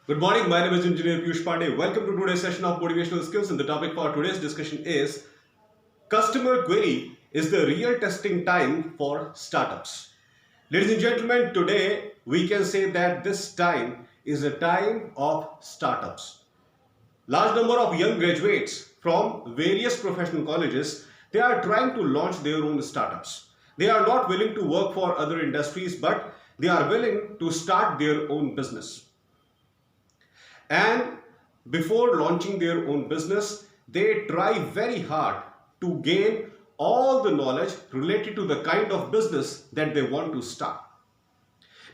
Good morning, my name is Engineer Piyush Pandey. Welcome to today's session of Motivational Skills, and the topic for today's discussion is Customer Query is the real testing time for startups. Ladies and gentlemen, today we can say that this time is a time of startups. Large number of young graduates from various professional colleges, they are trying to launch their own startups. They are not willing to work for other industries, but they are willing to start their own business. And before launching their own business, they try very hard to gain all the knowledge related to the kind of business that they want to start.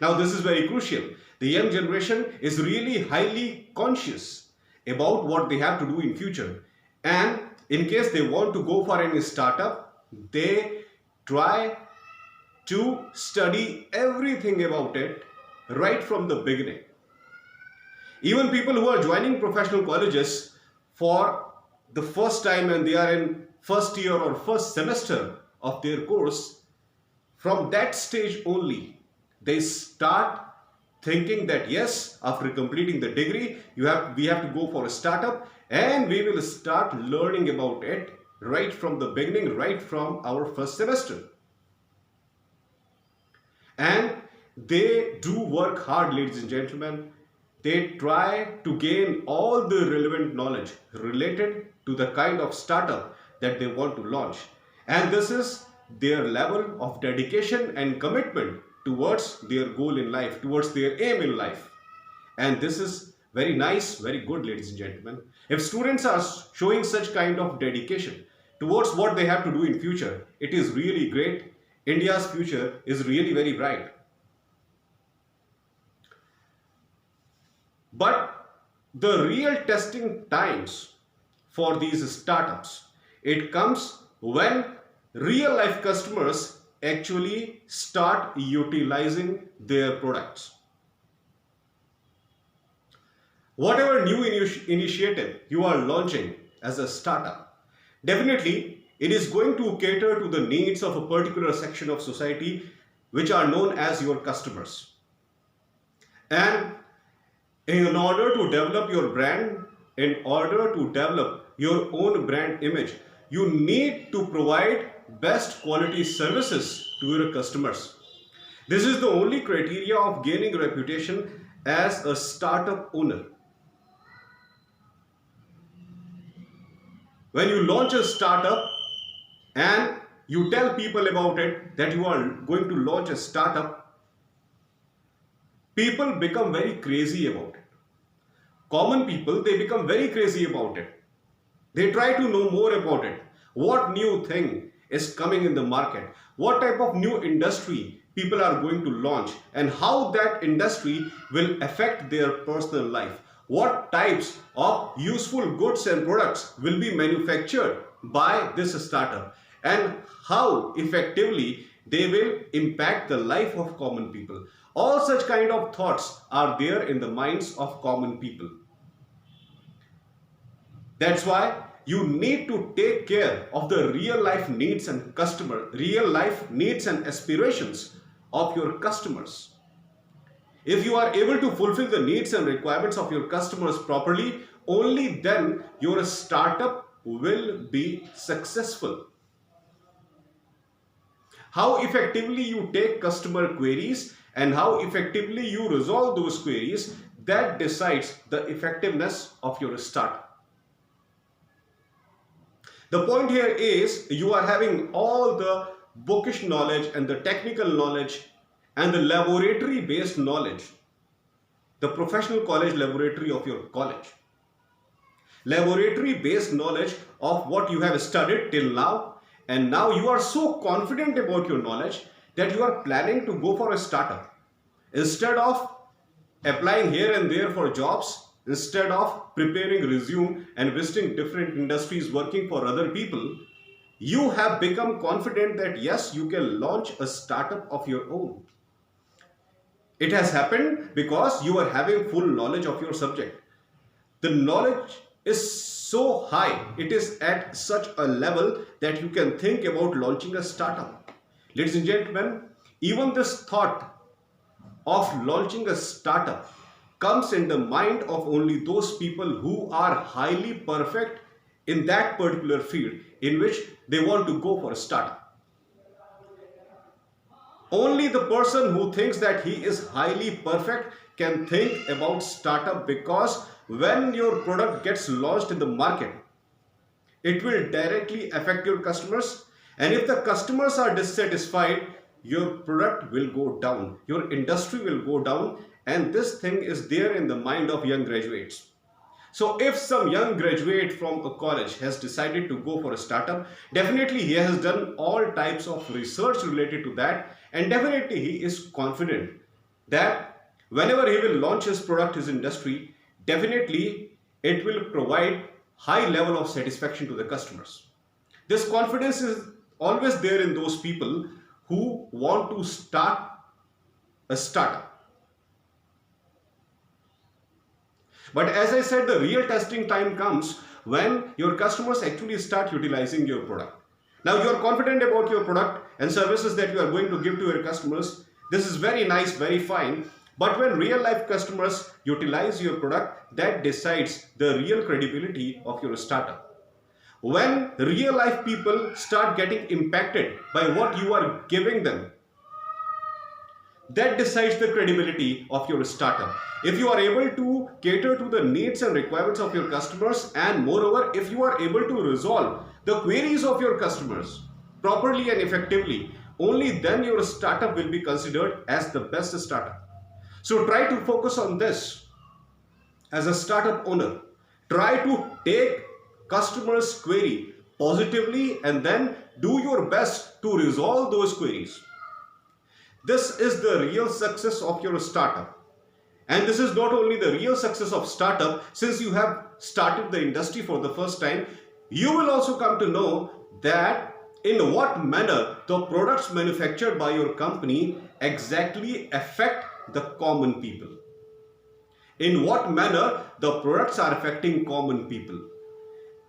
Now, this is very crucial. The young generation is really highly conscious about what they have to do in future. And in case they want to go for any startup, they try to study everything about it right from the beginning. Even people who are joining professional colleges for the first time and they are in first year or first semester of their course, from that stage only, they start thinking that yes, after completing the degree, we have to go for a startup and we will start learning about it right from the beginning, right from our first semester. And they do work hard, ladies and gentlemen. They try to gain all the relevant knowledge related to the kind of startup that they want to launch. And this is their level of dedication and commitment towards their goal in life, towards their aim in life. And this is very nice, very good, ladies and gentlemen. If students are showing such kind of dedication towards what they have to do in future, it is really great. India's future is really very bright. But the real testing times for these startups, it comes when real life customers actually start utilizing their products. Whatever new initiative you are launching as a startup, definitely it is going to cater to the needs of a particular section of society which are known as your customers. And in order to develop your brand, in order to develop your own brand image, you need to provide best quality services to your customers. This is the only criteria of gaining reputation as a startup owner. When you launch a startup and you tell people about it that you are going to launch a startup, people become very crazy about it. Common people, they become very crazy about it. They try to know more about it. What new thing is coming in the market? What type of new industry people are going to launch and how that industry will affect their personal life? What types of useful goods and products will be manufactured by this startup and how effectively they will impact the life of common people. All such kind of thoughts are there in the minds of common people. That's why you need to take care of the real life needs and real life needs and aspirations of your customers. If you are able to fulfill the needs and requirements of your customers properly, only then your startup will be successful. How effectively you take customer queries and how effectively you resolve those queries, that decides the effectiveness of your startup. The point here is you are having all the bookish knowledge and the technical knowledge and the laboratory based knowledge, the professional college laboratory of your college. Laboratory based knowledge of what you have studied till now, and now you are so confident about your knowledge that you are planning to go for a startup. Instead of applying here and there for jobs, instead of preparing resume and visiting different industries working for other people, you have become confident that yes, you can launch a startup of your own. It has happened because you are having full knowledge of your subject. The knowledge is so high, it is at such a level that you can think about launching a startup. Ladies and gentlemen, even this thought of launching a startup comes in the mind of only those people who are highly perfect in that particular field in which they want to go for a startup. Only the person who thinks that he is highly perfect can think about startup, because when your product gets launched in the market, it will directly affect your customers, and if the customers are dissatisfied, your product will go down, your industry will go down, and this thing is there in the mind of young graduates. So if some young graduate from a college has decided to go for a startup, definitely he has done all types of research related to that, and definitely he is confident that whenever he will launch his product, his industry, definitely it will provide high level of satisfaction to the customers. This confidence is always there in those people who want to start a startup. But as I said, the real testing time comes when your customers actually start utilizing your product. Now you are confident about your product and services that you are going to give to your customers. This is very nice, very fine. But when real life customers utilize your product, that decides the real credibility of your startup. When real life people start getting impacted by what you are giving them, that decides the credibility of your startup. If you are able to cater to the needs and requirements of your customers, and moreover, if you are able to resolve the queries of your customers properly and effectively, only then your startup will be considered as the best startup. So try to focus on this as a startup owner. Try to take customers' query positively and then do your best to resolve those queries. This is the real success of your startup. And this is not only the real success of startup, since you have started the industry for the first time, you will also come to know that in what manner the products manufactured by your company exactly affect the common people. In what manner the products are affecting common people.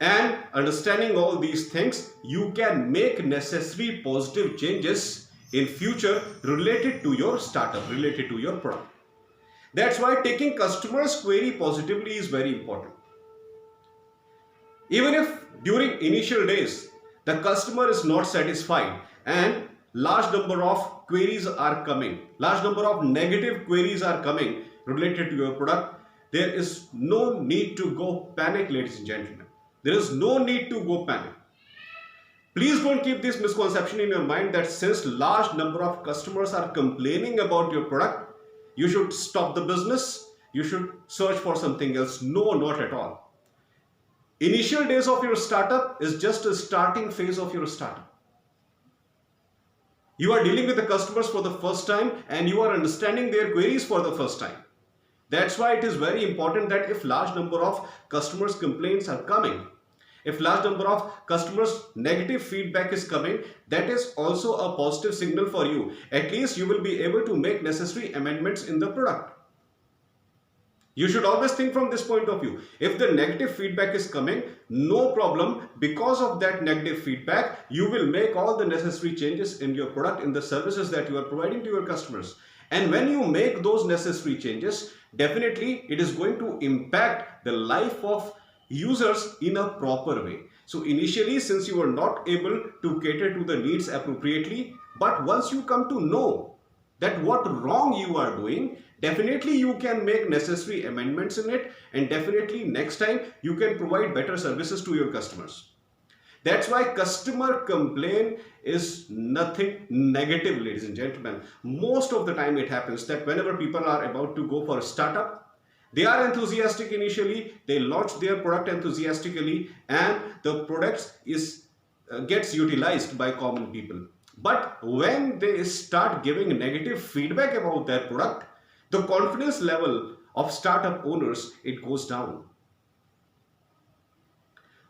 And understanding all these things, you can make necessary positive changes in future related to your startup, related to your product. That's why taking customers' query positively is very important. Even if during initial days the customer is not satisfied and large number of queries are coming, large number of negative queries are coming related to your product, there is no need to go panic, ladies and gentlemen. There is no need to go panic. Please don't keep this misconception in your mind that since large number of customers are complaining about your product, you should stop the business, you should search for something else. No, not at all. Initial days of your startup is just a starting phase of your startup. You are dealing with the customers for the first time and you are understanding their queries for the first time. That's why it is very important that if large number of customers' complaints are coming, if large number of customers' negative feedback is coming, that is also a positive signal for you. At least you will be able to make necessary amendments in the product. You should always think from this point of view. If the negative feedback is coming, no problem. Because of that negative feedback, you will make all the necessary changes in your product, in the services that you are providing to your customers. And when you make those necessary changes, definitely it is going to impact the life of users in a proper way. So initially, since you were not able to cater to the needs appropriately, but once you come to know that what wrong you are doing, definitely you can make necessary amendments in it, and definitely next time you can provide better services to your customers. That's why customer complaint is nothing negative, ladies and gentlemen. Most of the time it happens that whenever people are about to go for a startup, they are enthusiastic initially, they launch their product enthusiastically, and the product gets utilized by common people. But when they start giving negative feedback about their product, the confidence level of startup owners, it goes down.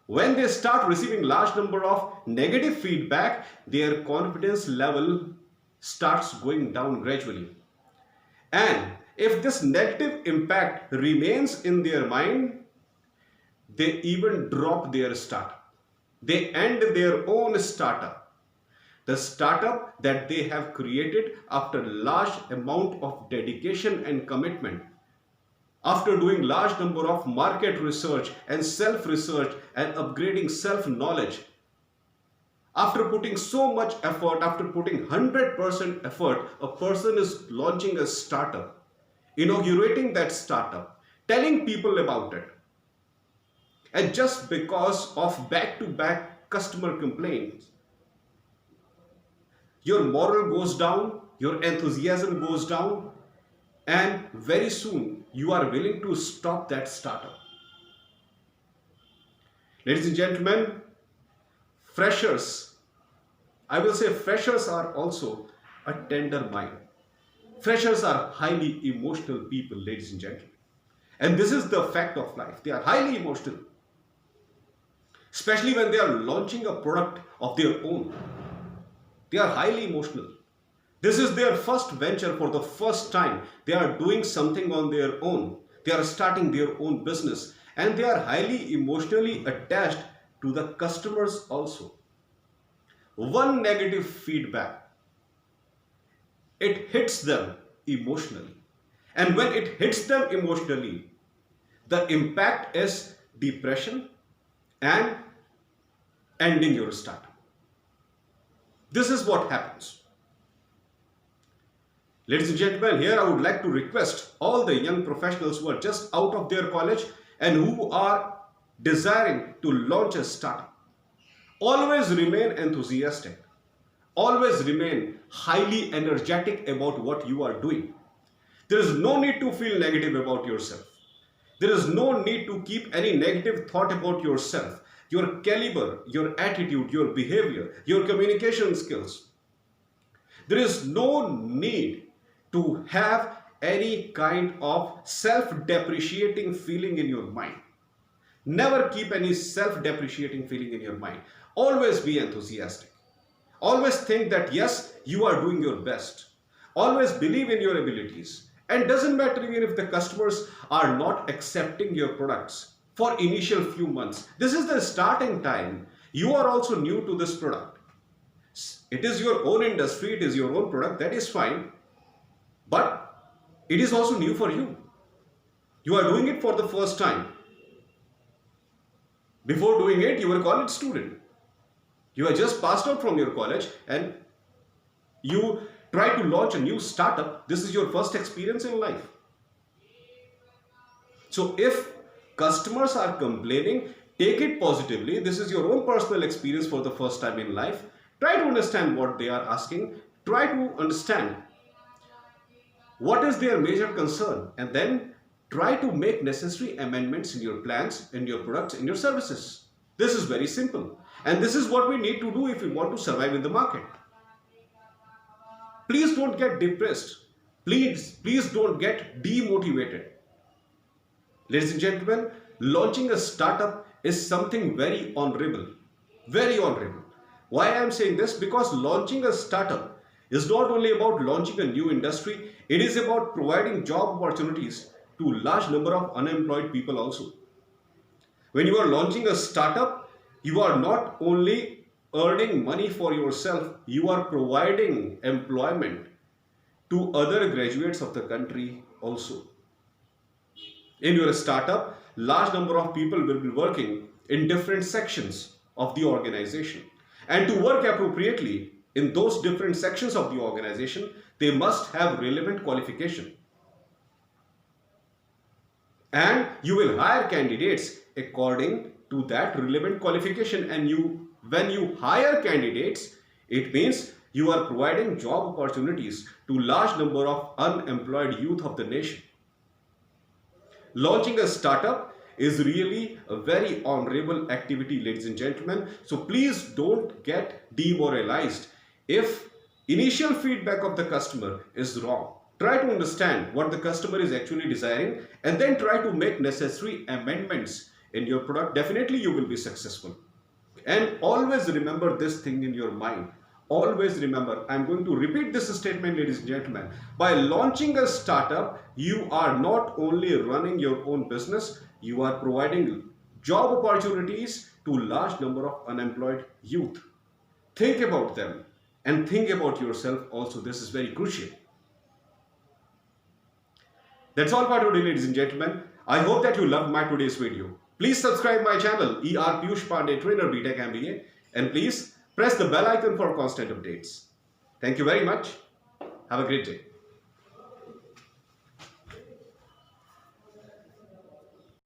When they start receiving large number of negative feedback, their confidence level starts going down gradually. And if this negative impact remains in their mind, they even drop their startup. They end their own startup. The startup that they have created after large amount of dedication and commitment after doing large number of market research and self-research and upgrading self-knowledge, after putting so much effort, after putting 100% effort, a person is launching a startup, inaugurating that startup, telling people about it. And just because of back-to-back customer complaints, your morale goes down, your enthusiasm goes down, and very soon you are willing to stop that startup. Ladies and gentlemen, freshers, I will say freshers are also a tender mind. Freshers are highly emotional people, ladies and gentlemen. And this is the fact of life. They are highly emotional, especially when they are launching a product of their own. They are highly emotional. This is their first venture for the first time. They are doing something on their own. They are starting their own business, and they are highly emotionally attached to the customers also. One negative feedback, it hits them emotionally. And when it hits them emotionally, the impact is depression and ending your startup. This is what happens. Ladies and gentlemen, here I would like to request all the young professionals who are just out of their college and who are desiring to launch a startup. Always remain enthusiastic. Always remain highly energetic about what you are doing. There is no need to feel negative about yourself. There is no need to keep any negative thought about yourself, your caliber, your attitude, your behavior, your communication skills. There is no need to have any kind of self-depreciating feeling in your mind. Never keep any self-depreciating feeling in your mind. Always be enthusiastic. Always think that yes, you are doing your best. Always believe in your abilities. And doesn't matter even if the customers are not accepting your products for initial few months. This is the starting time. You are also new to this product. It is your own industry, it is your own product, that is fine. But it is also new for you. You are doing it for the first time. Before doing it, you were a college student. You are just passed out from your college and you try to launch a new startup. This is your first experience in life. So if customers are complaining, take it positively. This is your own personal experience for the first time in life. Try to understand what they are asking. Try to understand what is their major concern, and then try to make necessary amendments in your plans, in your products, in your services. This is very simple. And this is what we need to do if we want to survive in the market. Please don't get depressed. Please don't get demotivated. Ladies and gentlemen, launching a startup is something very honorable. Very honorable. Why I am saying this? Because launching a startup is not only about launching a new industry, it is about providing job opportunities to a large number of unemployed people also. When you are launching a startup, you are not only earning money for yourself, you are providing employment to other graduates of the country also. In your startup, large number of people will be working in different sections of the organization. And to work appropriately in those different sections of the organization, they must have relevant qualification. And you will hire candidates according to that relevant qualification. And when you hire candidates, it means you are providing job opportunities to large number of unemployed youth of the nation. Launching a startup is really a very honorable activity, ladies and gentlemen. So please don't get demoralized if initial feedback of the customer is wrong. Try to understand what the customer is actually desiring and then try to make necessary amendments in your product. Definitely you will be successful. And always remember this thing in your mind. Always remember, I'm going to repeat this statement, ladies and gentlemen. By launching a startup, you are not only running your own business, you are providing job opportunities to a large number of unemployed youth. Think about them and think about yourself also. This is very crucial. That's all for today, ladies and gentlemen. I hope that you loved my today's video. Please subscribe my channel, ER Piyush Pandey, Trainer B.Tech MBA, and please press the bell icon for constant updates. Thank you very much. Have a great day.